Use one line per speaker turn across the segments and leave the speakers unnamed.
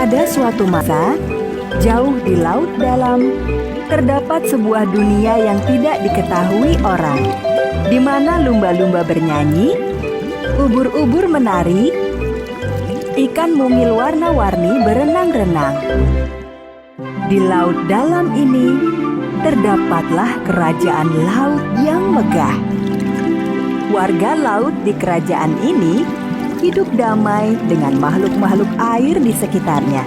Pada suatu masa, jauh di laut dalam, terdapat sebuah dunia yang tidak diketahui orang, di mana lumba-lumba bernyanyi, ubur-ubur menari, ikan mungil warna-warni berenang-renang. Di laut dalam ini, terdapatlah kerajaan laut yang megah. Warga laut di kerajaan ini hidup damai dengan makhluk-makhluk air di sekitarnya.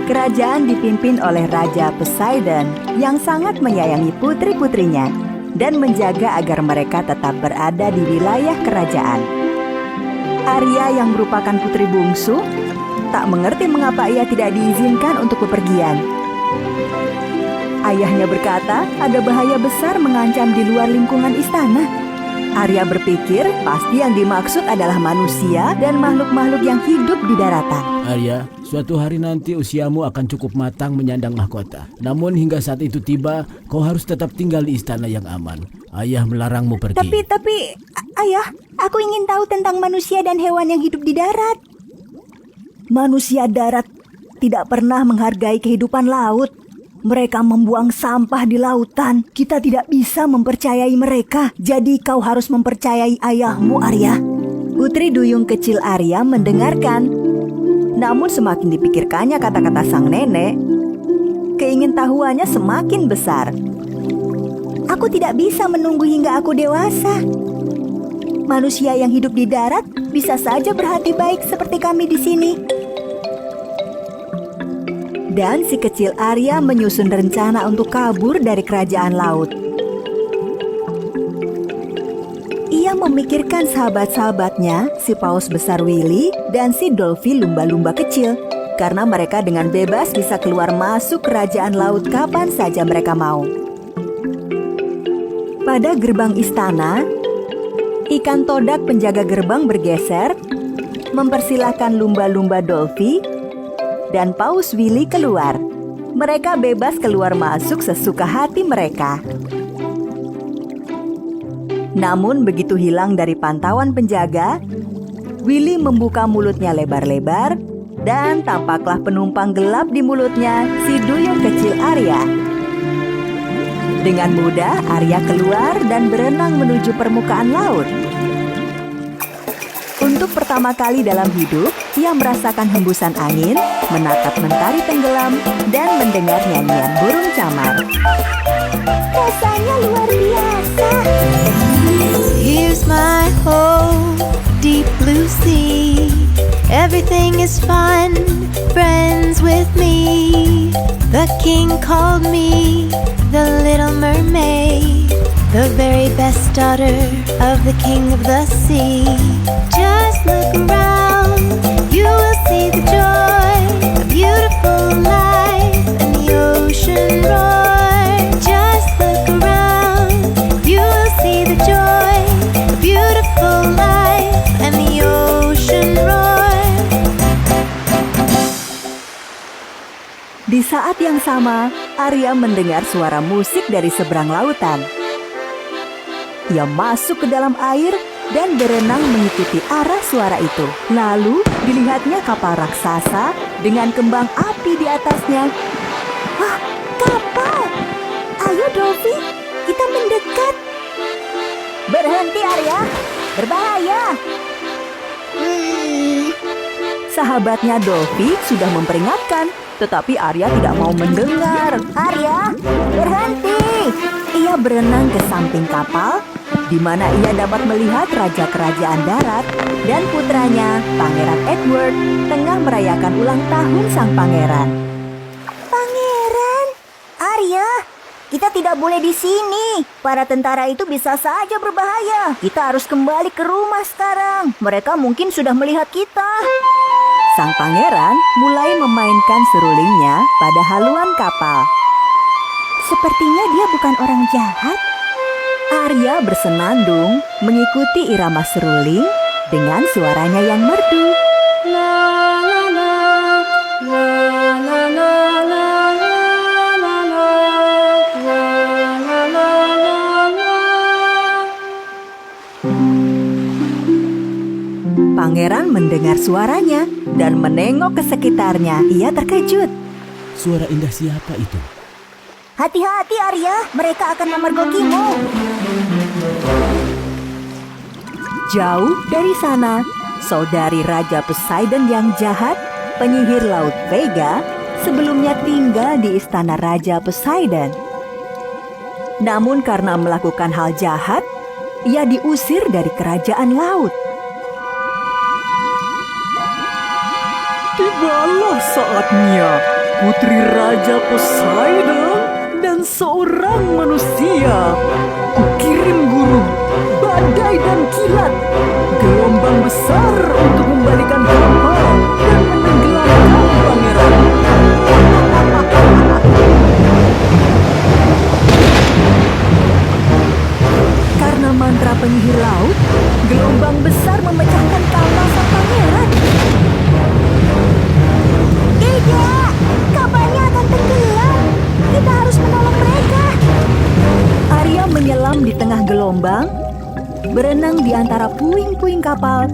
Kerajaan dipimpin oleh Raja Poseidon yang sangat menyayangi putri-putrinya dan menjaga agar mereka tetap berada di wilayah kerajaan. Arya yang merupakan putri bungsu tak mengerti mengapa ia tidak diizinkan untuk bepergian. Ayahnya berkata ada bahaya besar mengancam di luar lingkungan istana. Arya berpikir pasti yang dimaksud adalah manusia dan makhluk-makhluk yang hidup di daratan.
Arya, suatu hari nanti usiamu akan cukup matang menyandang mahkota. Namun hingga saat itu tiba, kau harus tetap tinggal di istana yang aman. Ayah melarangmu pergi.
Tapi, ayah, aku ingin tahu tentang manusia dan hewan yang hidup di darat. Manusia darat tidak pernah menghargai kehidupan laut. Mereka membuang sampah di lautan. Kita tidak bisa mempercayai mereka. Jadi kau harus mempercayai ayahmu, Arya. Putri duyung kecil Arya mendengarkan. Namun semakin dipikirkannya kata-kata sang nenek, keingintahuannya semakin besar. Aku tidak bisa menunggu hingga aku dewasa. Manusia yang hidup di darat bisa saja berhati baik seperti kami di sini. Dan si kecil Arya menyusun rencana untuk kabur dari kerajaan laut. Ia memikirkan sahabat-sahabatnya, si paus besar Willy dan si Dolphy lumba-lumba kecil, karena mereka dengan bebas bisa keluar masuk kerajaan laut kapan saja mereka mau. Pada gerbang istana, ikan todak penjaga gerbang bergeser, mempersilahkan lumba-lumba Dolphy dan paus Willy keluar. Mereka bebas keluar masuk sesuka hati mereka. Namun begitu hilang dari pantauan penjaga, Willy membuka mulutnya lebar-lebar dan tampaklah penumpang gelap di mulutnya, si duyung kecil Arya. Dengan mudah Arya keluar dan berenang menuju permukaan laut. Untuk pertama kali dalam hidup, ia merasakan hembusan angin, menatap mentari tenggelam, dan mendengar nyanyian burung camar. Rasanya luar biasa.
Here's my home, deep blue sea. Everything is fun, friends with me. The king called me the little mermaid, the very best daughter of the king of the sea. Just look around, you will see the joy, a beautiful life, and the ocean roar. Just look around, you will see the joy, a beautiful life, and the ocean roar.
Di saat yang sama, Arya mendengar suara musik dari seberang lautan. Ia masuk ke dalam air dan berenang mengikuti arah suara itu. Lalu dilihatnya kapal raksasa dengan kembang api di atasnya. Wah, kapal! Ayo Dolphy, kita mendekat. Berhenti Arya, berbahaya. Sahabatnya Dolphy sudah memperingatkan, tetapi Arya tidak mau mendengar. Arya, berhenti! Ia berenang ke samping kapal, di mana ia dapat melihat raja kerajaan darat dan putranya, Pangeran Edward, tengah merayakan ulang tahun sang pangeran. Pangeran, Arya, kita tidak boleh di sini. Para tentara itu bisa saja berbahaya. Kita harus kembali ke rumah sekarang. Mereka mungkin sudah melihat kita. Sang pangeran mulai memainkan serulingnya pada haluan kapal. Sepertinya dia bukan orang jahat. Arya bersenandung mengikuti irama seruling dengan suaranya yang merdu. La la la, la la la la la la la la la. Pangeran mendengar suara suaranya dan menengok ke sekitarnya. Ia terkejut.
Suara indah siapa itu?
Hati-hati Arya, mereka akan memergokimu. Jauh dari sana, saudari Raja Poseidon yang jahat, penyihir laut Vega, sebelumnya tinggal di istana Raja Poseidon. Namun karena melakukan hal jahat, ia diusir dari kerajaan laut. Tibalah saatnya Putri Raja Poseidon dan seorang manusia. Kukirim guru, badai dan kilat, gelombang besar untuk membalikan kapal dan menenggelamkan pangeran. Karena mantra penyihir laut, gelombang besar memecahkan kapal sang pangeran. Tidak, kapalnya akan tenggelam. Kita harus menolong mereka. Arya menyelam di tengah gelombang, berenang di antara puing-puing kapal,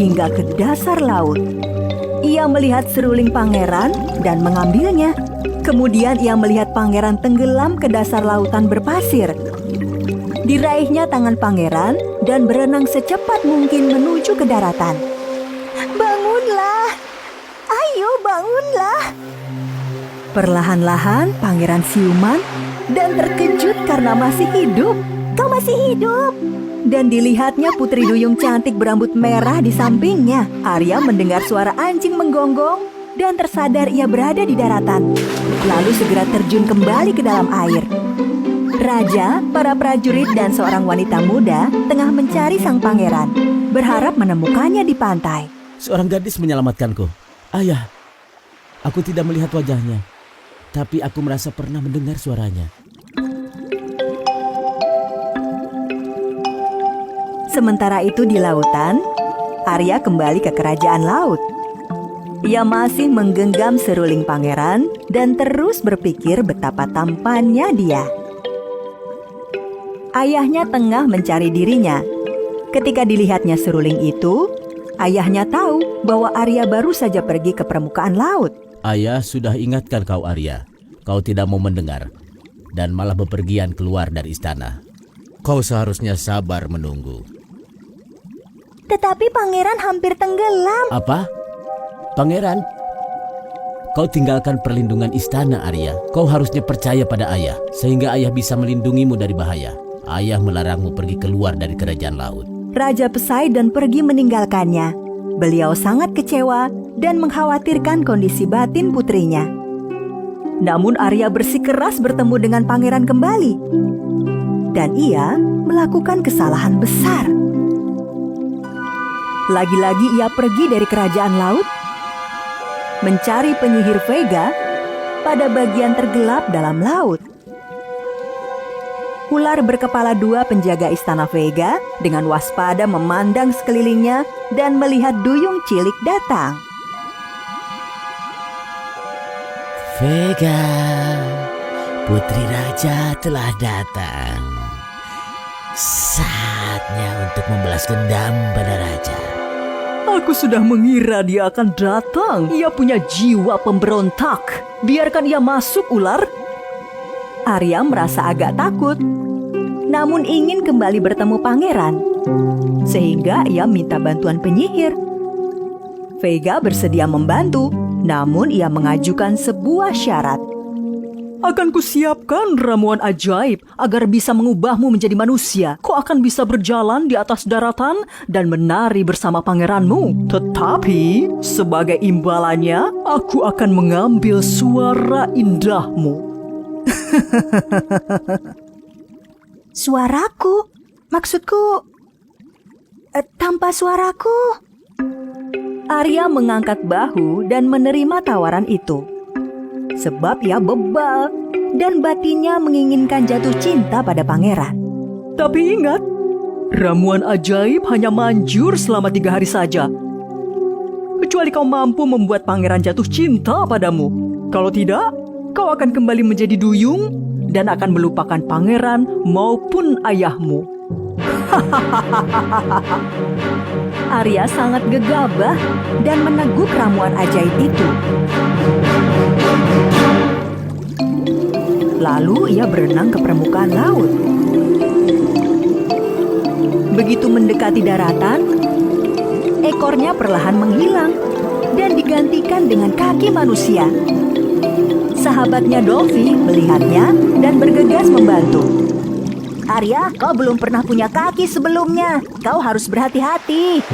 hingga ke dasar laut. Ia melihat seruling pangeran dan mengambilnya. Kemudian ia melihat pangeran tenggelam ke dasar lautan berpasir. Diraihnya tangan pangeran dan berenang secepat mungkin menuju ke daratan. Bangunlah! Ayo bangunlah! Perlahan-lahan pangeran siuman dan terkejut karena masih hidup. Kau masih hidup! Dan dilihatnya putri duyung cantik berambut merah di sampingnya. Arya mendengar suara anjing menggonggong dan tersadar ia berada di daratan. Lalu segera terjun kembali ke dalam air. Raja, para prajurit dan seorang wanita muda tengah mencari sang pangeran, berharap menemukannya di pantai.
Seorang gadis menyelamatkanku. Ayah, aku tidak melihat wajahnya, tapi aku merasa pernah mendengar suaranya.
Sementara itu di lautan, Arya kembali ke kerajaan laut. Ia masih menggenggam seruling pangeran dan terus berpikir betapa tampannya dia. Ayahnya tengah mencari dirinya. Ketika dilihatnya seruling itu, ayahnya tahu bahwa Arya baru saja pergi ke permukaan laut.
Ayah sudah ingatkan kau Arya. Kau tidak mau mendengar dan malah bepergian keluar dari istana. Kau seharusnya sabar menunggu.
Tetapi pangeran hampir tenggelam.
Apa? Pangeran? Kau tinggalkan perlindungan istana Arya. Kau harusnya percaya pada ayah sehingga ayah bisa melindungimu dari bahaya. Ayah melarangmu pergi keluar dari kerajaan laut.
Raja Poseidon pergi meninggalkannya. Beliau sangat kecewa dan mengkhawatirkan kondisi batin putrinya. Namun Arya bersikeras bertemu dengan pangeran kembali. Dan ia melakukan kesalahan besar. Lagi-lagi ia pergi dari kerajaan laut, mencari penyihir Vega pada bagian tergelap dalam laut. Ular berkepala dua penjaga istana Vega dengan waspada memandang sekelilingnya dan melihat duyung cilik datang.
Vega, putri raja telah datang. Saatnya untuk membalas dendam pada raja.
Aku sudah mengira dia akan datang. Ia punya jiwa pemberontak. Biarkan ia masuk, ular. Arya merasa agak takut, namun ingin kembali bertemu pangeran. Sehingga ia minta bantuan penyihir. Vega bersedia membantu, namun ia mengajukan sebuah syarat. Akan kusiapkan ramuan ajaib agar bisa mengubahmu menjadi manusia. Kau akan bisa berjalan di atas daratan dan menari bersama pangeranmu. Tetapi sebagai imbalannya, aku akan mengambil suara indahmu. Suaraku? Maksudku, tanpa suaraku? Arya mengangkat bahu dan menerima tawaran itu. Sebab ia bebal dan batinnya menginginkan jatuh cinta pada pangeran. Tapi ingat, ramuan ajaib hanya manjur selama 3 hari saja. Kecuali kau mampu membuat pangeran jatuh cinta padamu. Kalau tidak, kau akan kembali menjadi duyung dan akan melupakan pangeran maupun ayahmu. Arya sangat gegabah dan meneguk ramuan ajaib itu. Lalu ia berenang ke permukaan laut. Begitu mendekati daratan, ekornya perlahan menghilang dan digantikan dengan kaki manusia. Sahabatnya Dolphy melihatnya dan bergegas membantu. Arya, kau belum pernah punya kaki sebelumnya. Kau harus berhati-hati.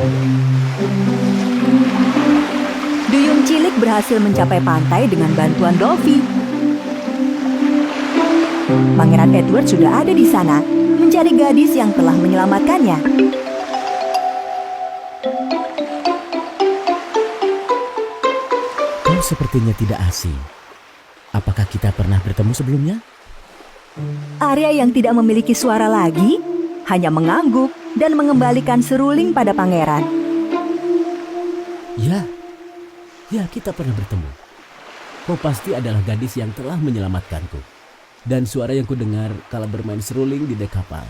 Duyung cilik berhasil mencapai pantai dengan bantuan Dolphy. Pangeran Edward sudah ada di sana, mencari gadis yang telah menyelamatkannya.
Kau sepertinya tidak asing. Apakah kita pernah bertemu sebelumnya?
Arya yang tidak memiliki suara lagi, hanya mengangguk dan mengembalikan seruling pada pangeran.
Ya, kita pernah bertemu. Kau pasti adalah gadis yang telah menyelamatkanku. Dan suara yang kudengar kala bermain seruling di dek kapal.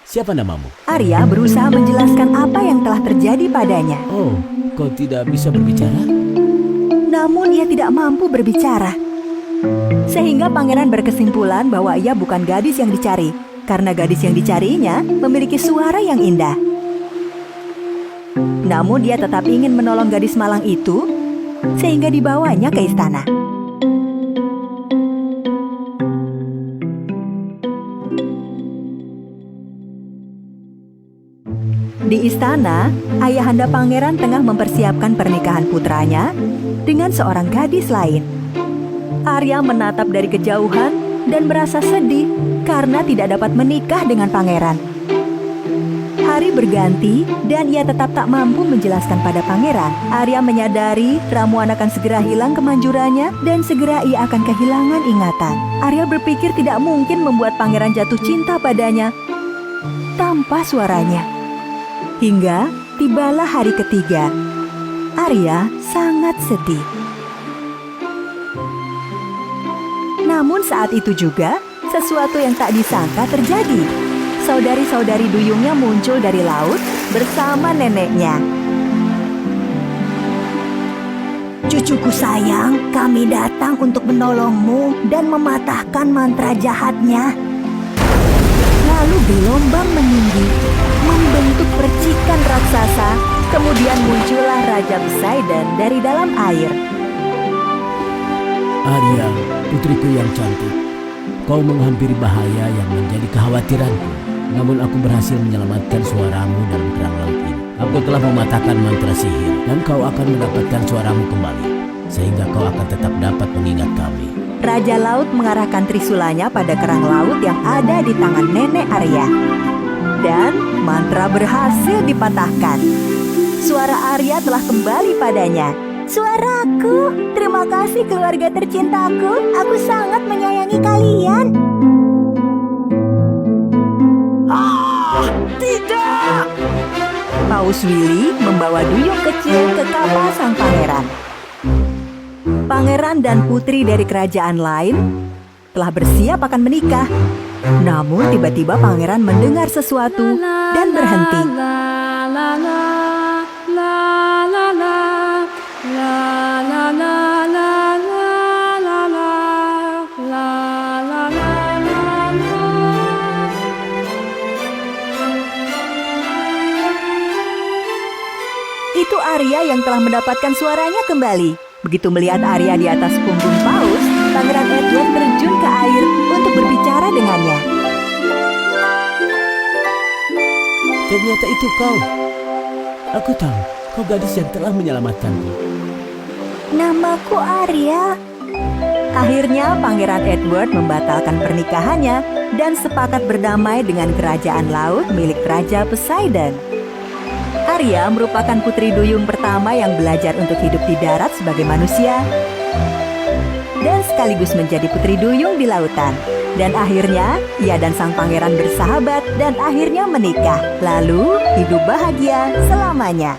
Siapa namamu?
Arya berusaha menjelaskan apa yang telah terjadi padanya.
Oh, kau tidak bisa berbicara?
Namun ia tidak mampu berbicara. Sehingga pangeran berkesimpulan bahwa ia bukan gadis yang dicari, karena gadis yang dicarinya memiliki suara yang indah. Namun dia tetap ingin menolong gadis malang itu, sehingga dibawanya ke istana. Di istana, ayahanda pangeran tengah mempersiapkan pernikahan putranya dengan seorang gadis lain. Arya menatap dari kejauhan dan merasa sedih karena tidak dapat menikah dengan pangeran. Hari berganti dan ia tetap tak mampu menjelaskan pada pangeran. Arya menyadari ramuan akan segera hilang kemanjurannya dan segera ia akan kehilangan ingatan. Arya berpikir tidak mungkin membuat pangeran jatuh cinta padanya tanpa suaranya. Hingga tibalah hari ketiga. Arya sangat sedih. Namun saat itu juga, sesuatu yang tak disangka terjadi. Saudari-saudari duyungnya muncul dari laut bersama neneknya. Cucuku sayang, kami datang untuk menolongmu dan mematahkan mantra jahatnya. Lalu gelombang meninggi, membentuk percikan raksasa. Kemudian muncullah Raja Poseidon dari dalam air.
Arya, putriku yang cantik. Kau menghampiri bahaya yang menjadi kekhawatiranku. Namun aku berhasil menyelamatkan suaramu dalam perang laut ini. Aku telah mematahkan mantra sihir dan kau akan mendapatkan suaramu kembali. Sehingga kau akan tetap dapat mengingat kami.
Raja Laut mengarahkan trisulanya pada kerang laut yang ada di tangan nenek Arya. Dan mantra berhasil dipatahkan. Suara Arya telah kembali padanya. Suaraku, terima kasih keluarga tercintaku. Aku sangat menyayangi kalian. Tidak! Paus Willy membawa duyung kecil ke kapal sang pangeran. Pangeran dan putri dari kerajaan lain telah bersiap akan menikah. Namun tiba-tiba pangeran mendengar sesuatu dan berhenti. Itu Arya yang telah mendapatkan suaranya kembali. Begitu melihat Arya di atas punggung Paus, Pangeran Edward terjun ke air untuk berbicara dengannya.
Ternyata itu kau. Aku tahu, kau gadis yang telah menyelamatkanku.
Namaku Arya. Akhirnya Pangeran Edward membatalkan pernikahannya dan sepakat berdamai dengan kerajaan laut milik Raja Poseidon. Arya merupakan putri duyung pertama yang belajar untuk hidup di darat sebagai manusia dan sekaligus menjadi putri duyung di lautan. Dan akhirnya ia dan sang pangeran bersahabat dan akhirnya menikah. Lalu hidup bahagia selamanya.